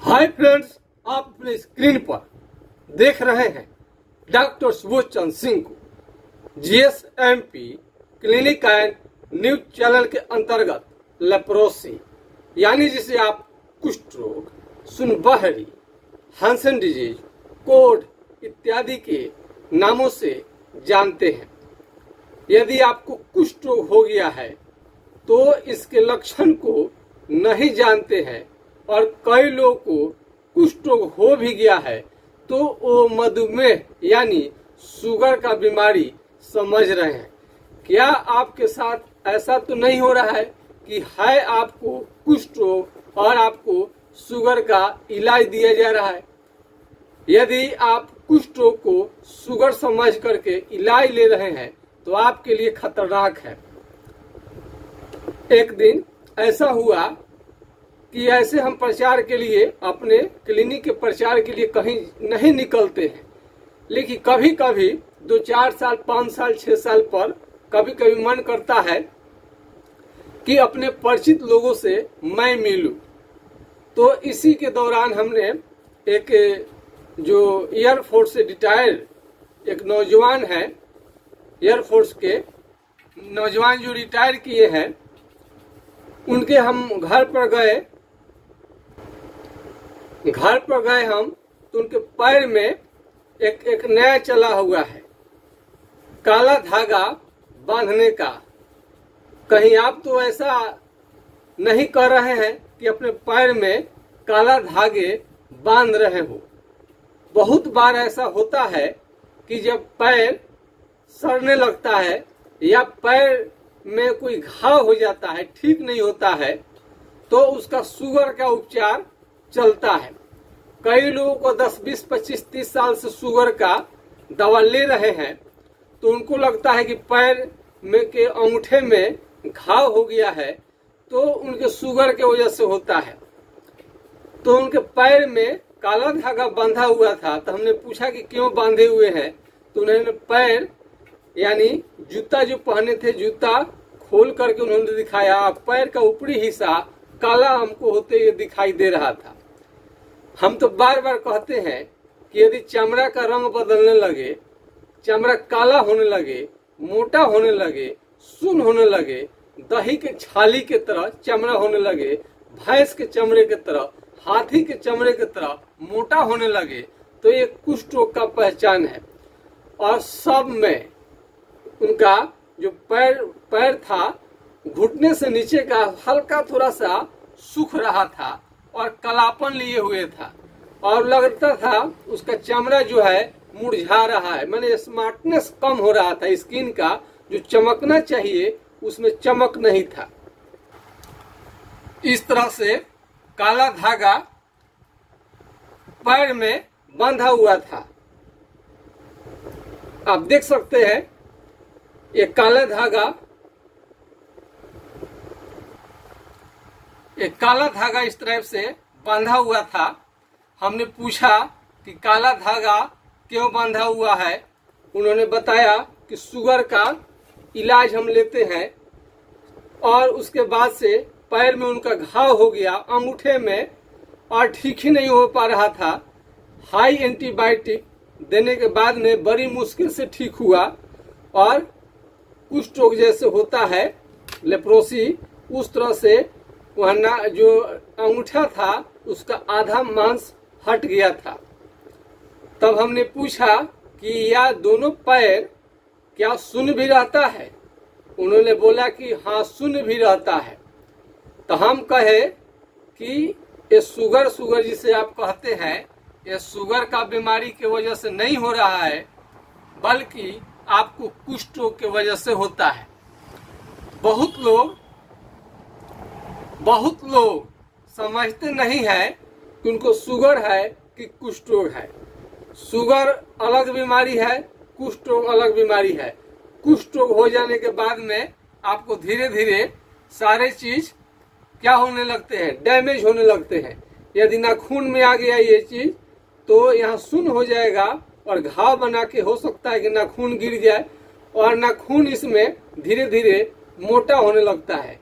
Hi friends, आप अपने screen पर देख रहे हैं डॉक्टर सुबोध चंद्र सिंह को जीएसएमपी क्लिनिक एंड न्यूज चैनल के अंतर्गत लेप्रोसी यानी जिसे आप कुष्ठ रोग, सुनबहरी, हांसन डिजीज, कोढ़ इत्यादि के नामों से जानते हैं। यदि आपको कुष्ठ रोग हो गया है तो इसके लक्षण को नहीं जानते हैं और कई लोगों को कुष्ठ रोग हो भी गया है तो वो मधुमेह यानी शुगर का बीमारी समझ रहे हैं। क्या आपके साथ ऐसा तो नहीं हो रहा है कि है आपको कुष्ठ रोग और आपको शुगर का इलाज दिया जा रहा है? यदि आप कुष्ठ रोग को शुगर समझ करके इलाज ले रहे हैं तो आपके लिए खतरनाक है। एक दिन ऐसा हुआ कि ऐसे हम प्रचार के लिए अपने क्लिनिक के प्रचार के लिए कहीं नहीं निकलते हैं, लेकिन कभी कभी 2-4 साल 5 साल 6 साल पर कभी कभी मन करता है कि अपने परिचित लोगों से मैं मिलूं। तो इसी के दौरान हमने एक जो एयरफोर्स से रिटायर एक नौजवान है, एयरफोर्स के नौजवान जो रिटायर किए हैं, उनके हम घर पर गए हम तो उनके पैर में एक नया चला हुआ है काला धागा बांधने का। कहीं आप तो ऐसा नहीं कर रहे हैं कि अपने पैर में काला धागे बांध रहे हो? बहुत बार ऐसा होता है कि जब पैर सड़ने लगता है या पैर में कोई घाव हो जाता है, ठीक नहीं होता है, तो उसका शुगर का उपचार चलता है। कई लोगों को 10, 20, 25, 30 साल से शुगर का दवा ले रहे हैं तो उनको लगता है कि पैर में के अंगूठे में घाव हो गया है तो उनके शुगर के वजह से होता है। तो उनके पैर में काला धागा बांधा हुआ था तो हमने पूछा कि क्यों बांधे हुए हैं, तो उन्होंने पैर यानी जूता जो पहने थे, जूता खोल करके उन्होंने दिखाया। पैर का ऊपरी हिस्सा काला हमको होते हुए दिखाई दे रहा था। हम तो बार बार कहते हैं कि यदि चमड़ा का रंग बदलने लगे, चमड़ा काला होने लगे, मोटा होने लगे, सुन्न होने लगे, दही के छाली के तरह चमड़ा होने लगे, भैंस के चमड़े के तरह, हाथी के चमड़े के तरह मोटा होने लगे, तो ये कुष्ठ रोग का पहचान है। और सब में उनका जो पैर था, घुटने से नीचे का हल्का थोड़ा सा सूख रहा था और कालापन लिए हुए था और लगता था उसका चमड़ा जो है मुरझा रहा है, माने स्मार्टनेस कम हो रहा था। स्किन का जो चमकना चाहिए उसमें चमक नहीं था। इस तरह से काला धागा पैर में बंधा हुआ था। आप देख सकते हैं ये काला धागा इस तरह से बांधा हुआ था। हमने पूछा कि काला धागा क्यों बांधा हुआ है? उन्होंने बताया कि शुगर का इलाज हम लेते हैं और उसके बाद से पैर में उनका घाव हो गया अंगूठे में और ठीक ही नहीं हो पा रहा था। हाई एंटीबायोटिक देने के बाद में बड़ी मुश्किल से ठीक हुआ और कुष्ठ रोग जैसे होता है लेप्रोसी, उस तरह से वह जो अंगूठा था उसका आधा मांस हट गया था। तब हमने पूछा कि यह दोनों पैर क्या सुन्न भी रहता है? उन्होंने बोला कि हाँ, सुन्न भी रहता है। तो हम कहे कि ये शुगर जिसे आप कहते हैं, ये शुगर का बीमारी के वजह से नहीं हो रहा है बल्कि आपको कुष्ठ रोग के वजह से होता है। बहुत लोग समझते नहीं है कि उनको शुगर है कि कुष्ठ रोग है। शुगर अलग बीमारी है, कुष्ठ रोग अलग बीमारी है। कुष्ठ रोग हो जाने के बाद में आपको धीरे धीरे सारे चीज क्या होने लगते हैं, डैमेज होने लगते हैं। यदि नाखून में आ गया ये चीज तो यहाँ सुन्न हो जाएगा और घाव बना के हो सकता है कि नाखून गिर जाए और नाखून इसमें धीरे धीरे मोटा होने लगता है।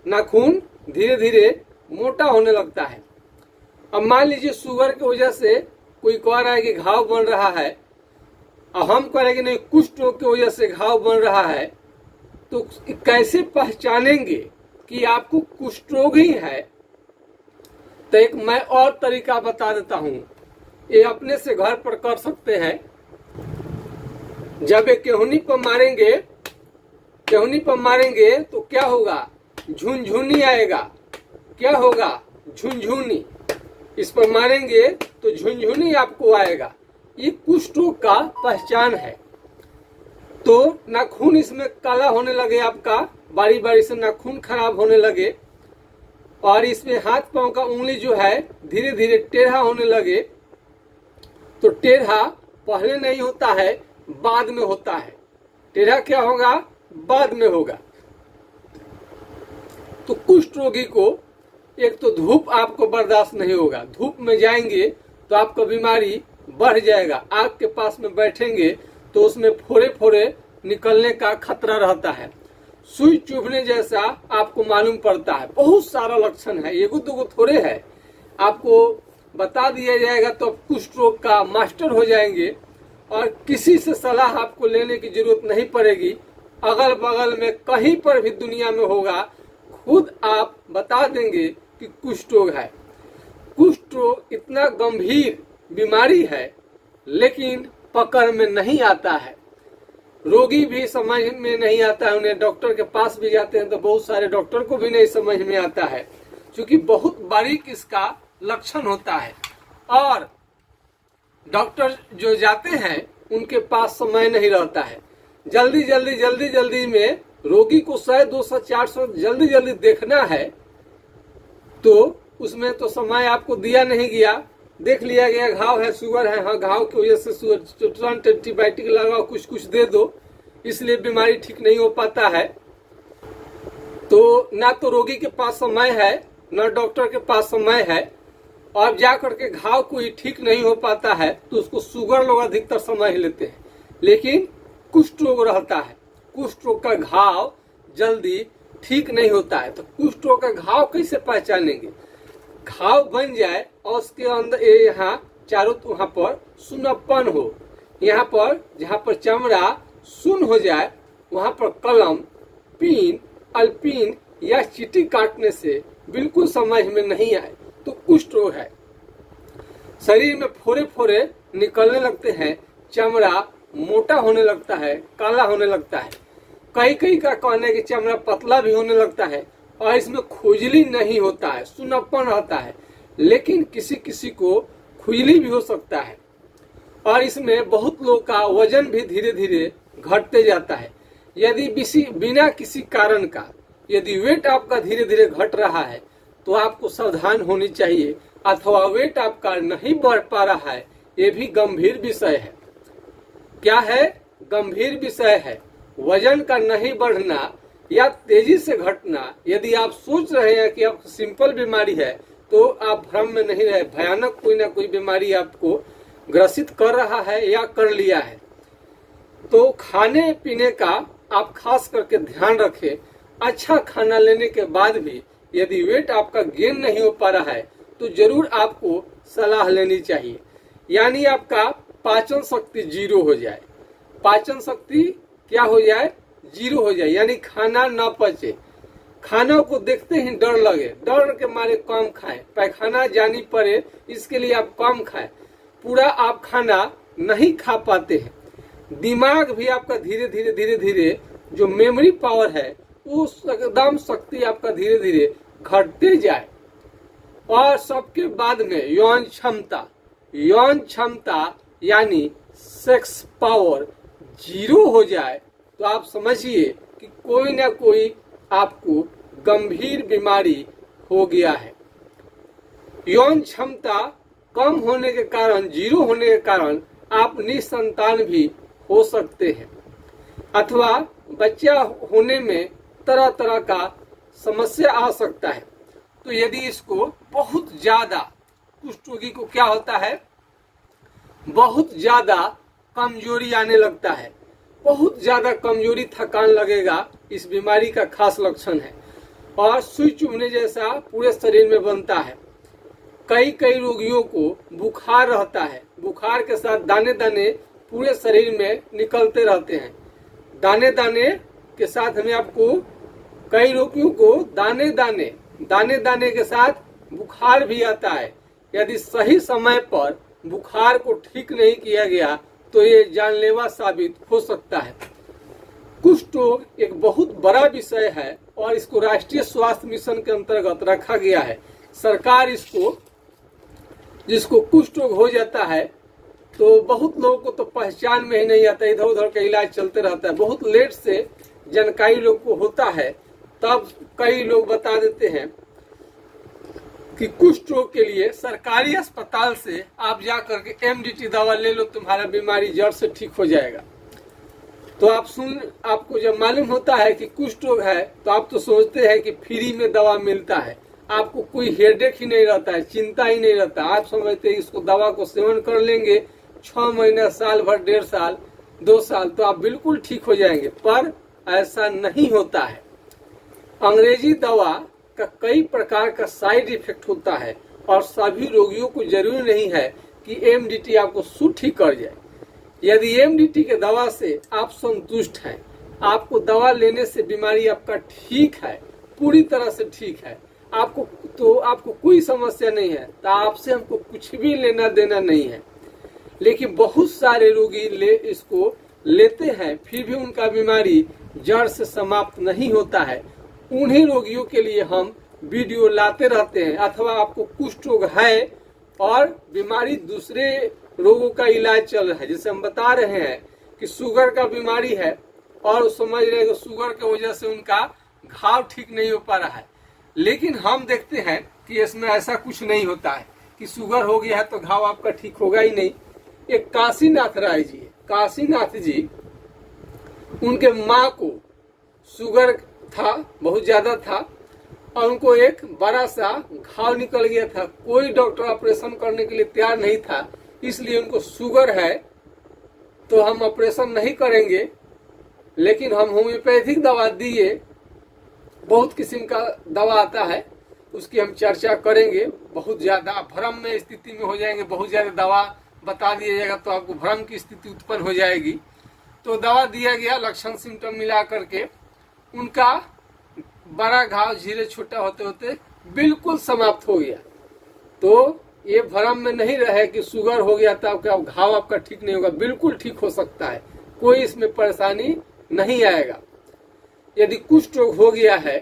नाखून धीरे धीरे मोटा होने लगता है। अब मान लीजिए शुगर की वजह से कोई कह रहा है कि घाव बन रहा है, और हम कह रहे हैं कि नहीं कुष्ठ रोग की वजह से घाव बन रहा है, तो कैसे पहचानेंगे कि आपको कुष्ठ रोग ही है? तो एक मैं और तरीका बता देता हूं, ये अपने से घर पर कर सकते हैं। जब एक केहूनी पर मारेंगे तो क्या होगा? झुनझुनी आएगा। क्या होगा? झुनझुनी। इस पर मारेंगे तो झुनझुनी आपको आएगा। ये कुष्ठ रोग का पहचान है। तो नाखून इसमें काला होने लगे, आपका बारी बारी से नाखून खराब होने लगे, और इसमें हाथ पांव का उंगली जो है धीरे धीरे टेढ़ा होने लगे। तो टेढ़ा पहले नहीं होता है, बाद में होता है। टेढ़ा क्या होगा? बाद में होगा। तो कुष्ठ रोगी को एक तो धूप आपको बर्दाश्त नहीं होगा, धूप में जाएंगे तो आपका बीमारी बढ़ जाएगा। आग के पास में बैठेंगे तो उसमें फोड़े फोड़े निकलने का खतरा रहता है। सुई चुभने जैसा आपको मालूम पड़ता है। बहुत सारा लक्षण है, एगो दूगो थोड़े है, आपको बता दिया जाएगा तो आप कुष्ठ रोग का मास्टर हो जाएंगे, और किसी से सलाह आपको लेने की जरूरत नहीं पड़ेगी। अगल बगल में कहीं पर भी दुनिया में होगा, खुद आप बता देंगे कि कुष्ठ रोग है। कुष्ठ रोग इतना गंभीर बीमारी है, लेकिन पकड़ में नहीं आता है। रोगी भी समझ में नहीं आता है, उन्हें डॉक्टर के पास भी जाते हैं तो बहुत सारे डॉक्टर को भी नहीं समझ में आता है, क्योंकि बहुत बारीक इसका लक्षण होता है। और डॉक्टर जो जाते हैं उनके पास समय नहीं रहता है। जल्दी जल्दी में रोगी को 100, 200, 400 जल्दी देखना है, तो उसमें तो समय आपको दिया नहीं गया। देख लिया गया घाव है, शुगर है, हाँ घाव की वजह से तुरंत एंटीबायोटिक लगाओ, कुछ दे दो, इसलिए बीमारी ठीक नहीं हो पाता है। तो ना तो रोगी के पास समय है, ना डॉक्टर के पास समय है, और जा करके घाव कोई ठीक नहीं हो पाता है तो उसको शुगर लोग अधिकतर समझ लेते हैं, लेकिन कुष्ठ रोग रहता है। कुष्ठ रोग का घाव जल्दी ठीक नहीं होता है। तो कुष्ठ रोग का घाव कैसे पहचानेंगे? घाव बन जाए और उसके अंदर यहाँ चारों वहां पर सुन्नापन हो, यहाँ पर जहाँ पर चमड़ा सुन्न हो जाए वहां पर कलम, पीन, अल्पीन या चींटी काटने से बिल्कुल समझ में नहीं आए तो कुष्ठ रोग है। शरीर में फोड़े फोड़े निकलने लगते हैं, चमड़ा मोटा होने लगता है, काला होने लगता है, कई का कहने की चमड़ा पतला भी होने लगता है, और इसमें खुजली नहीं होता है, सुन्नापन रहता है, लेकिन किसी को खुजली भी हो सकता है। और इसमें बहुत लोग का वजन भी धीरे धीरे घटते जाता है। यदि बिना किसी कारण का यदि वेट आपका धीरे धीरे घट रहा है तो आपको सावधान होनी चाहिए, अथवा वेट आपका नहीं बढ़ पा रहा है, ये भी गंभीर विषय है। क्या है? गंभीर विषय है। वजन का नहीं बढ़ना या तेजी से घटना। यदि आप सोच रहे हैं कि आपको सिंपल बीमारी है तो आप भ्रम में नहीं रहे, भयानक कोई ना कोई बीमारी आपको ग्रसित कर रहा है या कर लिया है। तो खाने पीने का आप खास करके ध्यान रखें। अच्छा खाना लेने के बाद भी यदि वेट आपका गेन नहीं हो पा रहा है तो जरूर आपको सलाह लेनी चाहिए, यानी आपका पाचन शक्ति जीरो हो जाए। पाचन शक्ति क्या हो जाए? जीरो हो जाए, यानी खाना ना पचे, खाना को देखते ही डर लगे, डर के मारे कम खाएं, पैखाना जानी पड़े इसके लिए आप कम खाएं, पूरा आप खाना नहीं खा पाते हैं। दिमाग भी आपका धीरे धीरे जो मेमोरी पावर है वो एकदम शक्ति आपका धीरे धीरे घटते जाए। और सबके बाद में यौन क्षमता यानी सेक्स पावर जीरो हो जाए तो आप समझिए कि कोई ना कोई आपको गंभीर बीमारी हो गया है। यौन क्षमता कम होने के कारण, जीरो होने के कारण आप निसंतान भी हो सकते हैं, अथवा बच्चा होने में तरह तरह का समस्या आ सकता है। तो यदि इसको बहुत ज्यादा, कुष्ठ रोगी को क्या होता है? बहुत ज्यादा कमजोरी आने लगता है, बहुत ज्यादा कमजोरी, थकान लगेगा, इस बीमारी का खास लक्षण है। और सुई चुभने जैसा पूरे शरीर में बनता है। कई कई रोगियों को बुखार रहता है, बुखार के साथ दाने दाने पूरे शरीर में निकलते रहते हैं। दाने दाने के साथ हमें आपको कई रोगियों को दाने दाने के साथ बुखार भी आता है। यदि सही समय पर बुखार को ठीक नहीं किया गया तो ये जानलेवा साबित हो सकता है। कुष्ठ रोग एक बहुत बड़ा विषय है और इसको राष्ट्रीय स्वास्थ्य मिशन के अंतर्गत रखा गया है। सरकार इसको, जिसको कुष्ठ रोग हो जाता है तो बहुत लोगों को तो पहचान में ही नहीं आता, इधर उधर का इलाज चलते रहता है। बहुत लेट से जानकारी लोग को होता है, तब कई लोग बता देते हैं कि कुष्ठ रोग के लिए सरकारी अस्पताल से आप जा करके MDT दवा ले लो, तुम्हारा बीमारी जड़ से ठीक हो जाएगा। तो आपको जब मालूम होता है कि कुष्ठ रोग है तो आप तो सोचते हैं कि फ्री में दवा मिलता है, आपको कोई हेडेक ही नहीं रहता है, चिंता ही नहीं रहता। आप समझते हैं इसको दवा को सेवन कर लेंगे 6 महीना, साल भर, 1.5 साल, 2 साल तो आप बिल्कुल ठीक हो जाएंगे, पर ऐसा नहीं होता है। अंग्रेजी दवा का कई प्रकार का साइड इफेक्ट होता है और सभी रोगियों को जरूरी नहीं है कि MDT आपको सूट ही कर जाए। यदि MDT के दवा से आप संतुष्ट हैं, आपको दवा लेने से बीमारी आपका ठीक है, पूरी तरह से ठीक है, आपको कोई समस्या नहीं है, तो आपसे हमको कुछ भी लेना देना नहीं है। लेकिन बहुत सारे रोगी इसको लेते हैं, फिर भी उनका बीमारी जड़ से समाप्त नहीं होता है। उन्हीं रोगियों के लिए हम वीडियो लाते रहते हैं। अथवा आपको कुष्ठ रोग है और बीमारी दूसरे रोगों का इलाज चल रहा है, जैसे हम बता रहे हैं कि शुगर का बीमारी है और समझ रहे हैं कि शुगर की वजह से उनका घाव ठीक नहीं हो पा रहा है, लेकिन हम देखते हैं कि इसमें ऐसा कुछ नहीं होता है कि शुगर हो गया है तो घाव आपका ठीक होगा ही नहीं। एक काशीनाथ राय जी, काशीनाथ जी, उनके माँ को शुगर था, बहुत ज्यादा था, और उनको एक बड़ा सा घाव निकल गया था। कोई डॉक्टर ऑपरेशन करने के लिए तैयार नहीं था, इसलिए उनको शुगर है तो हम ऑपरेशन नहीं करेंगे, लेकिन हम होम्योपैथिक दवा दिए। बहुत किस्म का दवा आता है, उसकी हम चर्चा करेंगे। बहुत ज्यादा भ्रम में स्थिति में हो जाएंगे, बहुत ज्यादा दवा बता दिया जाएगा तो आपको भ्रम की स्थिति उत्पन्न हो जाएगी। तो दवा दिया गया, लक्षण सिम्टम मिला करके उनका बड़ा घाव धीरे छोटा होते होते बिल्कुल समाप्त हो गया। तो ये भ्रम में नहीं रहे कि शुगर हो गया तो आपका घाव आपका ठीक नहीं होगा, बिल्कुल ठीक हो सकता है, कोई इसमें परेशानी नहीं आएगा। यदि कुष्ठ रोग हो गया है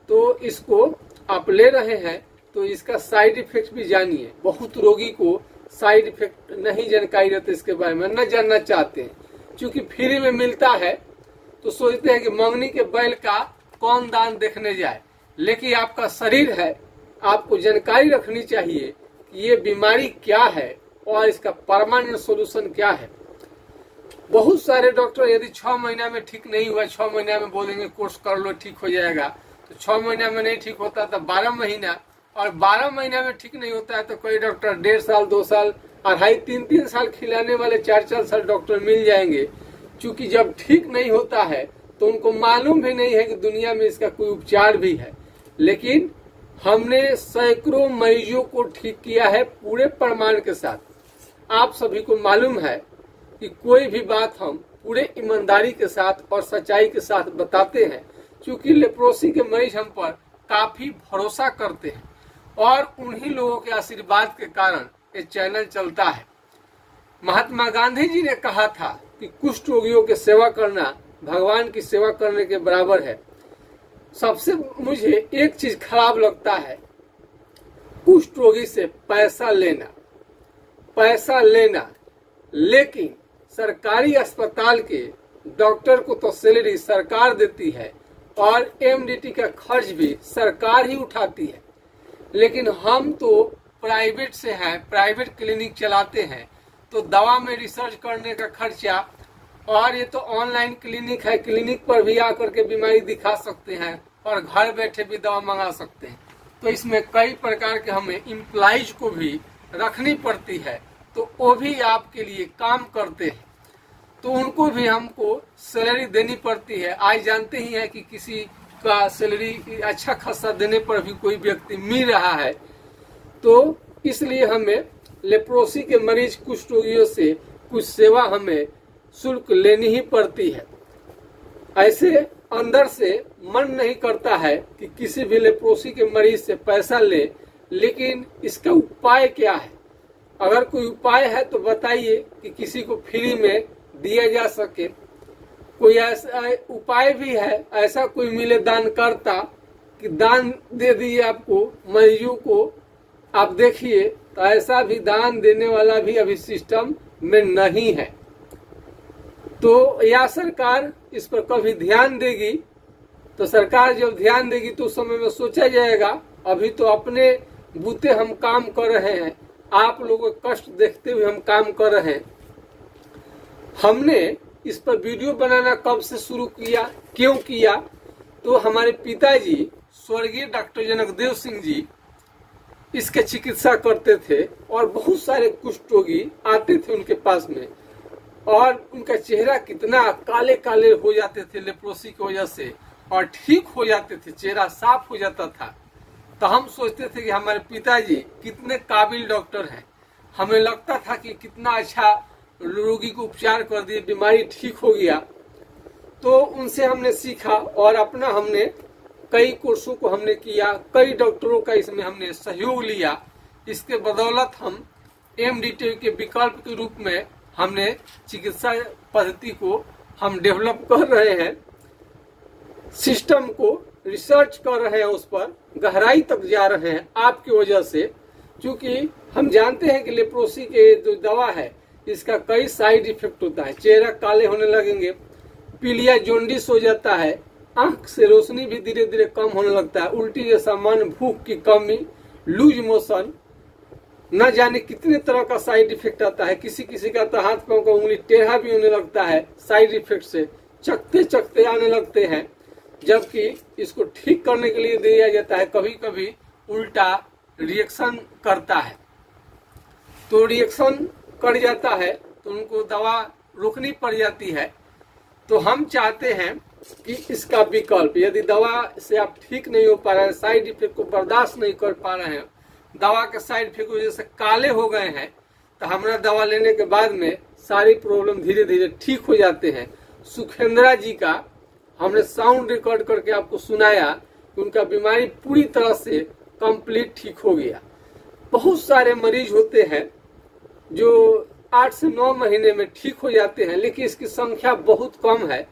तो इसको आप ले रहे हैं तो इसका साइड इफेक्ट भी जानिए। बहुत रोगी को साइड इफेक्ट नहीं जानकारी रहती, इसके बारे में न जानना चाहते हैं, क्योंकि फ्री में मिलता है तो सोचते हैं कि मंगनी के बैल का कौन दान देखने जाए। लेकिन आपका शरीर है, आपको जानकारी रखनी चाहिए कि ये बीमारी क्या है और इसका परमानेंट सोल्यूशन क्या है। बहुत सारे डॉक्टर यदि 6 महीना में ठीक नहीं हुआ, 6 महीना में बोलेंगे कोर्स कर लो ठीक हो जाएगा, तो 6 महीना में नहीं ठीक होता तो 12 महीना, और 12 महीना में ठीक नहीं होता है तो कोई डॉक्टर 1.5 साल, 2 साल, 2.5, 3 साल खिलाने वाले 4 साल डॉक्टर मिल जाएंगे। क्योंकि जब ठीक नहीं होता है तो उनको मालूम भी नहीं है कि दुनिया में इसका कोई उपचार भी है। लेकिन हमने सैकड़ों मरीजों को ठीक किया है पूरे प्रमाण के साथ। आप सभी को मालूम है कि कोई भी बात हम पूरे ईमानदारी के साथ और सच्चाई के साथ बताते हैं, क्योंकि लेप्रोसी के मरीज हम पर काफी भरोसा करते हैं और उन्हीं लोगों के आशीर्वाद के कारण ये चैनल चलता है। महात्मा गांधी जी ने कहा था कि कुष्ठ रोगियों की सेवा करना भगवान की सेवा करने के बराबर है। सबसे मुझे एक चीज खराब लगता है, कुष्ठ रोगी से पैसा लेना। लेकिन सरकारी अस्पताल के डॉक्टर को तो सैलरी सरकार देती है और MDT का खर्च भी सरकार ही उठाती है। लेकिन हम तो प्राइवेट से हैं, प्राइवेट क्लिनिक चलाते हैं, तो दवा में रिसर्च करने का खर्चा, और ये तो ऑनलाइन क्लिनिक है, क्लिनिक पर भी आकर के बीमारी दिखा सकते हैं और घर बैठे भी दवा मंगा सकते हैं। तो इसमें कई प्रकार के हमें इम्प्लॉइज को भी रखनी पड़ती है, तो वो भी आपके लिए काम करते हैं, तो उनको भी हमको सैलरी देनी पड़ती है। आज जानते ही हैं कि किसी का सैलरी अच्छा खासा देने पर भी कोई व्यक्ति मिल रहा है। तो इसलिए हमें लेप्रोसी के मरीज कुष्ठ रोगियों से कुछ सेवा हमें शुल्क लेनी ही पड़ती है। ऐसे अंदर से मन नहीं करता है कि किसी भी लेप्रोसी के मरीज से पैसा ले, लेकिन इसका उपाय क्या है? अगर कोई उपाय है तो बताइए कि किसी को फ्री में दिया जा सके। कोई ऐसा उपाय भी है, ऐसा कोई मिले दान करता कि दान दे दिए आपको मरीजों को, आप देखिए, तो ऐसा भी दान देने वाला भी अभी सिस्टम में नहीं है। तो या सरकार इस पर कभी ध्यान देगी, तो सरकार जब ध्यान देगी तो उस समय में सोचा जाएगा। अभी तो अपने बूते हम काम कर रहे हैं, आप लोगों का कष्ट देखते हुए हम काम कर रहे हैं। हमने इस पर वीडियो बनाना कब से शुरू किया, क्यों किया? तो हमारे पिताजी स्वर्गीय डॉक्टर जनकदेव सिंह जी इसके चिकित्सा करते थे और बहुत सारे कुष्ठ रोगी आते थे उनके पास में, और उनका चेहरा कितना काले काले हो जाते थे लेप्रोसी की वजह से, और ठीक हो जाते थे, चेहरा साफ हो जाता था। तो हम सोचते थे कि हमारे पिताजी कितने काबिल डॉक्टर हैं। हमें लगता था कि कितना अच्छा रोगी को उपचार कर दिए, बीमारी ठीक हो गया। तो उनसे हमने सीखा और अपना हमने कई कोर्सों को हमने किया, कई डॉक्टरों का इसमें हमने सहयोग लिया। इसके बदौलत हम MD के विकल्प के रूप में हमने चिकित्सा पद्धति को हम डेवलप कर रहे हैं, सिस्टम को रिसर्च कर रहे हैं, उस पर गहराई तक जा रहे हैं आपकी वजह से। क्योंकि हम जानते हैं कि लेप्रोसी के जो दवा है इसका कई साइड इफेक्ट होता है। चेहरा काले होने लगेंगे, पीलिया जोंडिस हो जाता है, आंख से रोशनी भी धीरे धीरे कम होने लगता है, उल्टी जैसा मन, भूख की कमी, लूज मोशन, न जाने कितने तरह का साइड इफेक्ट आता है। किसी किसी का तो हाथ पांव का उंगली टेढ़ा भी होने लगता है साइड इफेक्ट से, चकते चकते आने लगते हैं। जबकि इसको ठीक करने के लिए दिया जाता है, कभी कभी उल्टा रिएक्शन करता है। तो रिएक्शन कर जाता है तो उनको दवा रोकनी पड़ जाती है। तो हम चाहते हैं कि इसका विकल्प, यदि दवा से आप ठीक नहीं हो पा रहे हैं, साइड इफेक्ट को बर्दाश्त नहीं कर पा रहे हैं, दवा के साइड इफेक्ट की वजह से काले हो गए हैं, तो हमारा दवा लेने के बाद में सारी प्रॉब्लम धीरे धीरे ठीक हो जाते हैं। सुखेंद्रा जी का हमने साउंड रिकॉर्ड करके आपको सुनाया कि उनका बीमारी पूरी तरह से कंप्लीट ठीक हो गया। बहुत सारे मरीज होते हैं जो 8 से 9 महीने में ठीक हो जाते हैं, लेकिन इसकी संख्या बहुत कम है।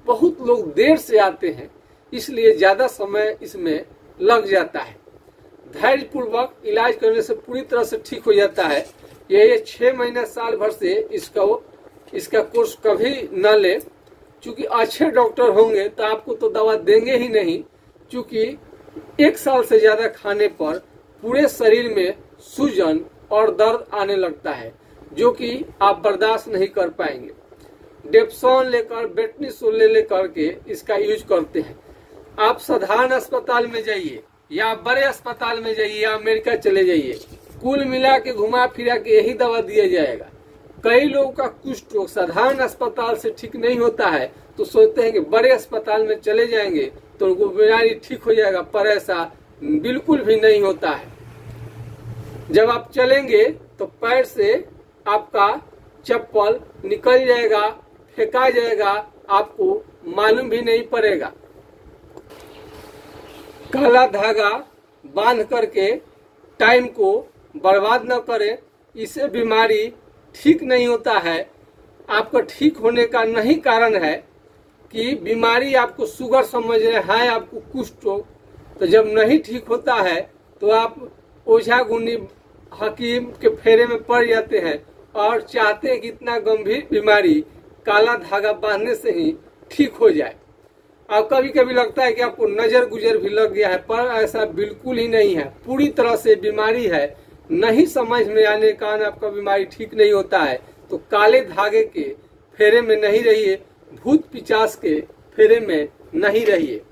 बहुत लोग देर से आते हैं, इसलिए ज्यादा समय इसमें लग जाता है। धैर्य पूर्वक इलाज करने से पूरी तरह से ठीक हो जाता है। ये 6 महीने साल भर से इसका कोर्स कभी न ले, क्योंकि अच्छे डॉक्टर होंगे तो आपको तो दवा देंगे ही नहीं। क्योंकि 1 साल से ज्यादा खाने पर पूरे शरीर में सूजन और दर्द आने लगता है, जो कि आप बर्दाश्त नहीं कर पाएंगे। डेप्सोन लेकर, बेटनीसोल लेकर के इसका यूज करते हैं। आप साधारण अस्पताल में जाइए या बड़े अस्पताल में जाइए या अमेरिका चले जाइए, कुल मिला के घुमा फिरा के यही दवा दिया जाएगा। कई लोगों का कुष्ठ रोग साधारण अस्पताल से ठीक नहीं होता है, तो सोचते हैं कि बड़े अस्पताल में चले जाएंगे तो उनको बीमारी ठीक हो जाएगा, पर ऐसा बिल्कुल भी नहीं होता है। जब आप चलेंगे तो पैर से आपका चप्पल निकल जाएगा, फेंका जाएगा, आपको मालूम भी नहीं पड़ेगा। काला धागा बांध करके टाइम को बर्बाद न करें, इससे बीमारी ठीक नहीं होता है। आपका ठीक होने का नहीं कारण है कि बीमारी आपको शुगर समझ रहे हैं, आपको कुष्ठ रोग, तो जब नहीं ठीक होता है तो आप ओझा गुनी हकीम के फेरे में पड़ जाते हैं और चाहते हैं कि इतना गंभीर बीमारी काला धागा बांधने से ही ठीक हो जाए। और कभी कभी लगता है कि आपको नजर गुजर भी लग गया है, पर ऐसा बिल्कुल ही नहीं है। पूरी तरह से बीमारी है, नहीं समझ में आने के कारण आपका बीमारी ठीक नहीं होता है। तो काले धागे के फेरे में नहीं रहिए, भूत पिचास के फेरे में नहीं रहिए।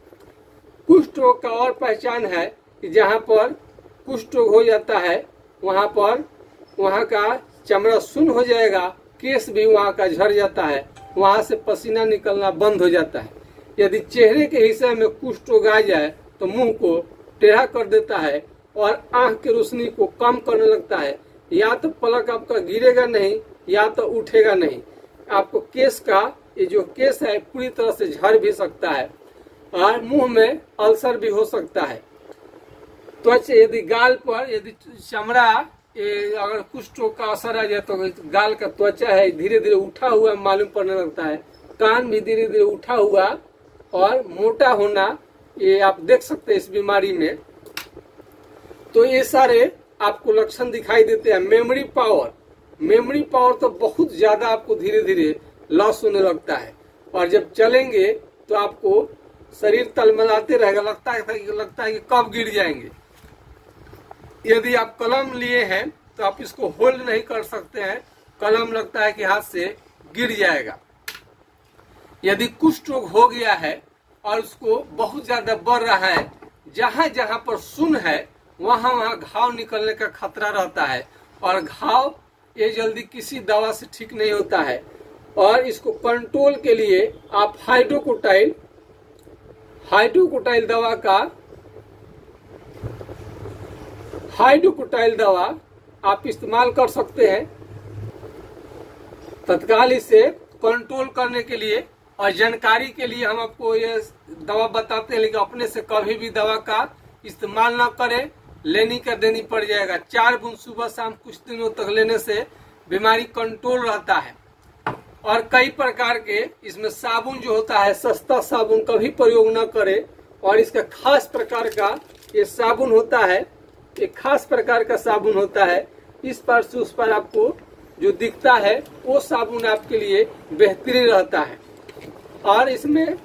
कुष्ठ रोग का और पहचान है कि जहाँ पर कुष्ठ रोग हो जाता है वहाँ का चमड़ा सुन्न हो जाएगा, केस भी वहाँ का झड़ जाता है, वहाँ से पसीना निकलना बंद हो जाता है। यदि चेहरे के हिस्से में कुष्ठ रोग आ जाए तो मुंह को टेढ़ा कर देता है, और आंख की रोशनी को कम करने लगता है। या तो पलक आपका गिरेगा नहीं या तो उठेगा नहीं। आपको केस का ये जो केस है पूरी तरह से झड़ भी सकता है और मुंह में अल्सर भी हो सकता है। त्वचा यदि गाल पर यदि चमड़ा अगर कुष्ठ रोग का असर आ जाए तो गाल का त्वचा है धीरे धीरे उठा हुआ मालूम पड़ने लगता है। कान भी धीरे धीरे उठा हुआ और मोटा होना ये आप देख सकते हैं इस बीमारी में। तो ये सारे आपको लक्षण दिखाई देते हैं। मेमोरी पावर तो बहुत ज्यादा आपको धीरे धीरे लॉस होने लगता है और जब चलेंगे तो आपको शरीर तलमलाते रहेगा, लगता है कि कब गिर जाएंगे। यदि आप कलम लिए हैं तो आप इसको होल्ड नहीं कर सकते हैं, कलम लगता है कि हाथ से गिर जाएगा। यदि कुष्ठ रोग हो गया है और उसको बहुत ज्यादा बढ़ रहा है, जहां जहां पर सुन्न है वहां वहां घाव निकलने का खतरा रहता है और घाव ये जल्दी किसी दवा से ठीक नहीं होता है। और इसको कंट्रोल के लिए आप हाइड्रोकोटाइल दवा आप इस्तेमाल कर सकते हैं तत्काल इसे कंट्रोल करने के लिए। और जानकारी के लिए हम आपको ये दवा बताते हैं, लेकिन अपने से कभी भी दवा का इस्तेमाल ना करें, लेनी का देनी पड़ जाएगा। 4 बूंद सुबह शाम कुछ दिनों तक लेने से बीमारी कंट्रोल रहता है। और कई प्रकार के इसमें साबुन जो होता है, सस्ता साबुन कभी प्रयोग न करें। और इसका खास प्रकार का ये साबुन होता है, एक खास प्रकार का साबुन होता है। इस पर से उस पर आपको जो दिखता है वो साबुन आपके लिए बेहतरीन रहता है। और इसमें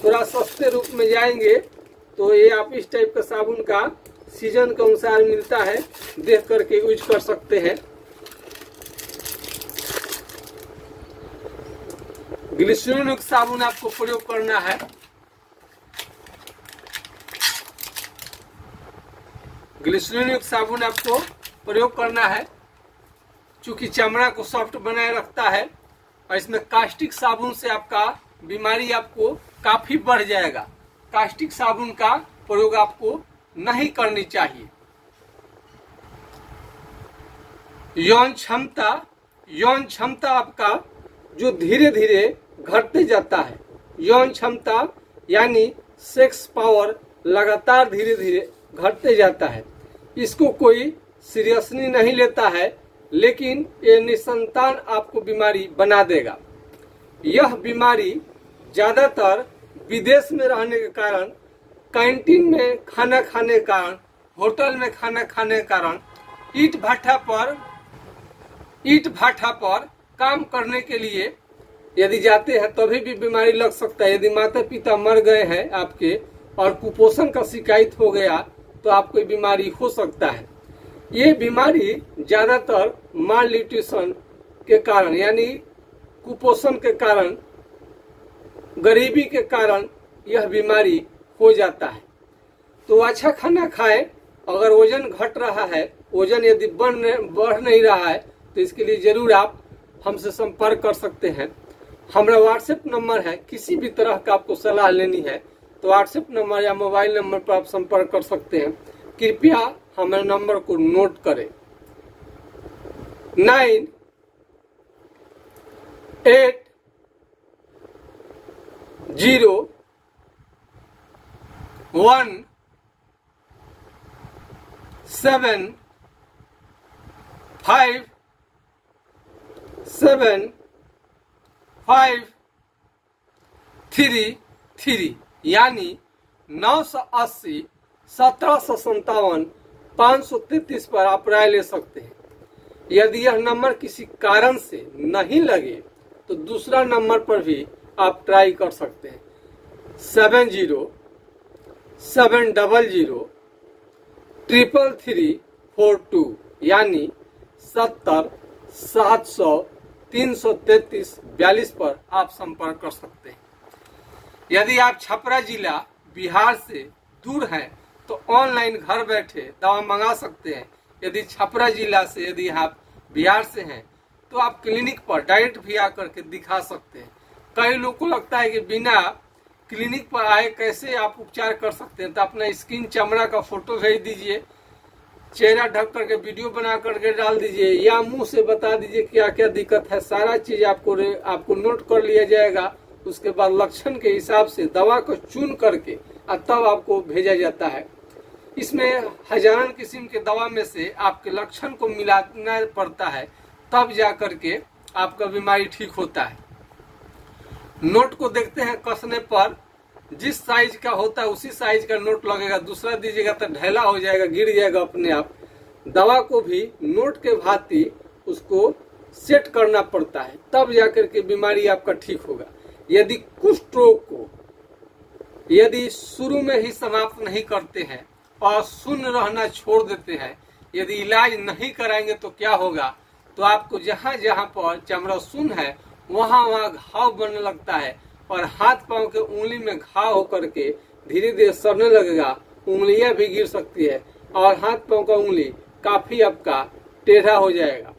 थोड़ा सस्ते रूप में जाएंगे तो ये आप इस टाइप का साबुन का सीजन के अनुसार मिलता है, देख करके यूज कर सकते हैं। ग्लिसरीन युक्त साबुन आपको प्रयोग करना है। ग्लिसरीन युक्त साबुन आपको प्रयोग करना है चूंकि चमड़ा को सॉफ्ट बनाए रखता है। और इसमें कास्टिक साबुन से आपका बीमारी आपको काफी बढ़ जाएगा। कास्टिक साबुन का प्रयोग आपको नहीं करनी चाहिए। यौन क्षमता आपका जो धीरे धीरे घटते जाता है। यौन क्षमता यानी सेक्स पावर लगातार धीरे धीरे घटते जाता है। इसको कोई सीरियसली नहीं लेता है, लेकिन ये निसंतान आपको बीमारी बना देगा। यह बीमारी ज्यादातर विदेश में रहने के कारण, कैंटीन में खाना खाने के कारण, होटल में खाना खाने के कारण, ईंट भाटा पर काम करने के लिए यदि जाते हैं तभी भी बीमारी लग सकता है। यदि माता पिता मर गए हैं आपके और कुपोषण का शिकायत हो गया तो आपको बीमारी हो सकता है। ये बीमारी ज्यादातर माल न्यूट्रिशन के कारण यानी कुपोषण के कारण, गरीबी के कारण यह बीमारी हो जाता है। तो अच्छा खाना खाएं। अगर वजन घट रहा है, वजन यदि बढ़ नहीं रहा है तो इसके लिए जरूर आप हमसे संपर्क कर सकते हैं। हमारा व्हाट्सएप नंबर है, किसी भी तरह का आपको सलाह लेनी है तो व्हाट्सएप नंबर या मोबाइल नंबर पर आप संपर्क कर सकते हैं। कृपया हमारे नंबर को नोट करें 9 8 0 1 7 5 7 5 3 3 यानी 980 1757 533 पर आप राय ले सकते हैं। यदि यह नंबर किसी कारण से नहीं लगे तो दूसरा नंबर पर भी आप ट्राई कर सकते हैं 70 700 33342 यानी 70 700 333 42 पर आप संपर्क कर सकते हैं। यदि आप छपरा जिला बिहार से दूर हैं तो ऑनलाइन घर बैठे दवा मंगा सकते हैं। यदि छपरा जिला से यदि आप बिहार से हैं तो आप क्लिनिक पर डायरेक्ट भी आकर के दिखा सकते हैं। कई लोगों को लगता है कि बिना क्लिनिक पर आए कैसे आप उपचार कर सकते हैं, तो अपना स्किन चमड़ा का फोटो भेज दीजिए, चेहरा ढक करके वीडियो बना करके डाल दीजिए या मुंह से बता दीजिए क्या क्या दिक्कत है। सारा चीज आपको नोट कर लिया जाएगा। उसके बाद लक्षण के हिसाब से दवा को चुन करके तब आपको भेजा जाता है। इसमें हजारों किस्म के दवा में से आपके लक्षण को मिलाना पड़ता है, तब जा करके आपका बीमारी ठीक होता है। नोट को देखते हैं, कसने पर जिस साइज का होता है उसी साइज का नोट लगेगा। दूसरा दीजिएगा तो ढैला हो जाएगा, गिर जाएगा अपने आप। दवा को भी नोट के भांति उसको सेट करना पड़ता है, तब जाकर के बीमारी आपका ठीक होगा। यदि कुष्ठ रोग को यदि शुरू में ही समाप्त नहीं करते हैं और शून्य रहना छोड़ देते हैं, यदि इलाज नहीं कराएंगे तो क्या होगा? तो आपको जहाँ जहाँ पर चमड़ा शून्य है वहाँ वहाँ घाव बनने लगता है और हाथ पांव के उंगली में घाव होकर के धीरे धीरे सड़ने लगेगा। उंगलियां भी गिर सकती है और हाथ पांव का उंगली काफी आपका टेढ़ा हो जाएगा,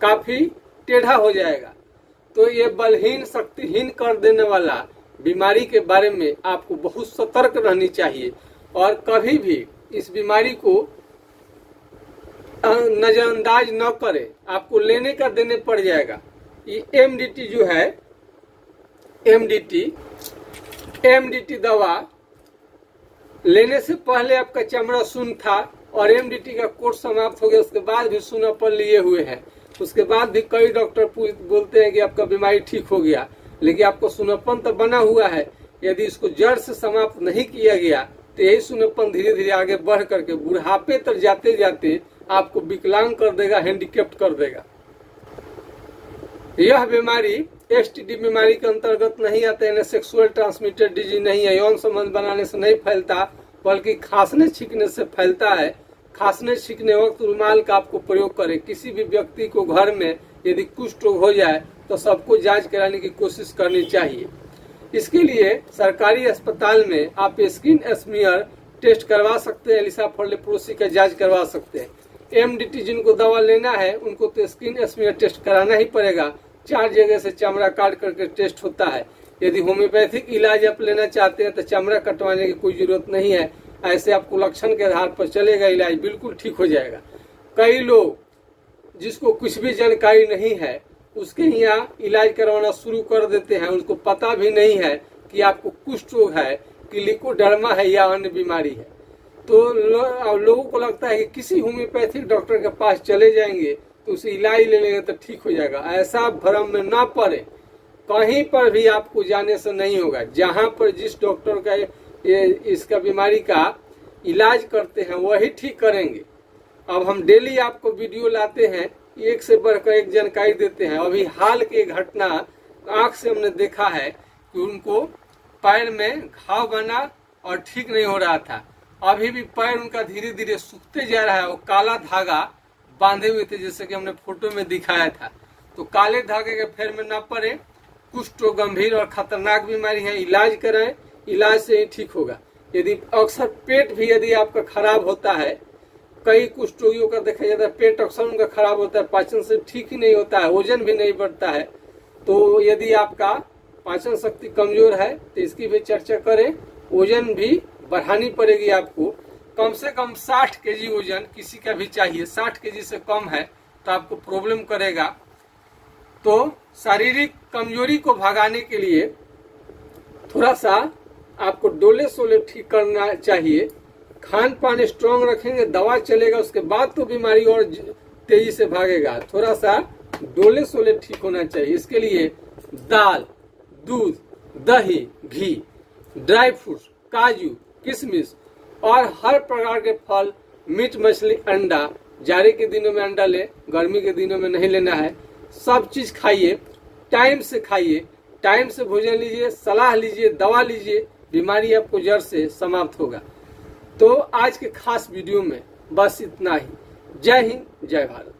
काफी टेढ़ा हो जाएगा। तो ये बलहीन शक्तिहीन कर देने वाला बीमारी के बारे में आपको बहुत सतर्क रहनी चाहिए और कभी भी इस बीमारी को नजरअंदाज न करें। आपको लेने का देने पड़ जाएगा। ये एमडीटी जो है, एमडीटी दवा लेने से पहले आपका चमड़ा शून्य था और एमडीटी का कोर्स समाप्त हो गया, उसके बाद भी शून्यपन लिए हुए हैं। उसके बाद भी कई डॉक्टर बोलते हैं कि आपका बीमारी ठीक हो गया, लेकिन आपको शून्यपन तो बना हुआ है। यदि इसको जड़ से समाप्त नहीं किया गया तो यही शून्यपन धीरे धीरे आगे बढ़ करके बुढ़ापे तक जाते जाते आपको विकलांग कर देगा, हैंडीकैप्ट कर देगा। यह बीमारी एसटीडी बीमारी के अंतर्गत नहीं आता है, सेक्सुअल ट्रांसमिटेड डिजीज नहीं है, यौन संबंध बनाने से नहीं फैलता, बल्कि खांसने छींकने से फैलता है। खांसने छींकने वक्त रुमाल का आपको प्रयोग करें। किसी भी व्यक्ति को घर में यदि कुष्ठ रोग हो जाए तो सबको जांच कराने की कोशिश करनी चाहिए। इसके लिए सरकारी अस्पताल में आप स्किन स्मीयर टेस्ट करवा सकते हैं, एलिसा फोर्लेप्रोसी का जांच करवा सकते हैं। एमडीटी जिनको दवा लेना है उनको तो स्किन स्मीयर टेस्ट कराना ही पड़ेगा। 4 जगह से चमड़ा काट करके टेस्ट होता है। यदि होम्योपैथिक इलाज आप लेना चाहते हैं तो चमड़ा कटवाने की कोई जरूरत नहीं है। ऐसे आपको लक्षण के आधार पर चलेगा, इलाज बिल्कुल ठीक हो जाएगा। कई लोग जिसको कुछ भी जानकारी नहीं है उसके यहाँ इलाज करवाना शुरू कर देते हैं, उनको पता भी नहीं है कि आपको कुष्ठ रोग है कि लिकोडर्मा है या अन्य बीमारी है। तो लोगों को लगता है कि किसी होम्योपैथिक डॉक्टर के पास चले जाएंगे तो उसे इलाज ले लेंगे तो ठीक हो जाएगा। ऐसा भ्रम में ना पड़े। कहीं पर भी आपको जाने से नहीं होगा। जहाँ पर जिस डॉक्टर का इसका बीमारी का इलाज करते हैं वही ठीक करेंगे। अब हम डेली आपको वीडियो लाते हैं, एक से बढ़कर एक जानकारी देते हैं। अभी हाल की घटना आंख से हमने देखा है कि उनको पैर में घाव बना और ठीक नहीं हो रहा था। अभी भी पैर उनका धीरे धीरे सूखते जा रहा है। वो काला धागा बांधे हुए थे, जैसे कि हमने फोटो में दिखाया था। तो काले धागे के फेर में न पड़े। कुष्ठ गंभीर और खतरनाक बीमारी है, इलाज कराएं, इलाज से ही ठीक होगा। यदि अक्सर पेट भी यदि आपका खराब होता है, कई कुष्ठ रोगियों का देखा जाता है पेट अक्सर उनका खराब होता है, पाचन से ठीक ही नहीं होता है, वजन भी नहीं बढ़ता है। तो यदि आपका पाचन शक्ति कमजोर है तो इसकी भी चर्चा करें। वजन भी बढ़ानी पड़ेगी आपको। कम से कम 60 केजी वजन किसी का भी चाहिए। 60 केजी से कम है तो आपको प्रॉब्लम करेगा। तो शारीरिक कमजोरी को भगाने के लिए थोड़ा सा आपको डोले सोले ठीक करना चाहिए। खान पान स्ट्रांग रखेंगे, दवा चलेगा, उसके बाद तो बीमारी और तेजी से भागेगा। थोड़ा सा डोले सोले ठीक होना चाहिए। इसके लिए दाल, दूध, दही, घी, ड्राई फ्रूट्स, काजू, किशमिश और हर प्रकार के फल, मीट, मछली, अंडा। जाड़े के दिनों में अंडा ले, गर्मी के दिनों में नहीं लेना है। सब चीज खाइए, टाइम से खाइए, टाइम से भोजन लीजिए, सलाह लीजिए, दवा लीजिए, बीमारी आपको जड़ से समाप्त होगा। तो आज के खास वीडियो में बस इतना ही। जय हिंद, जय भारत।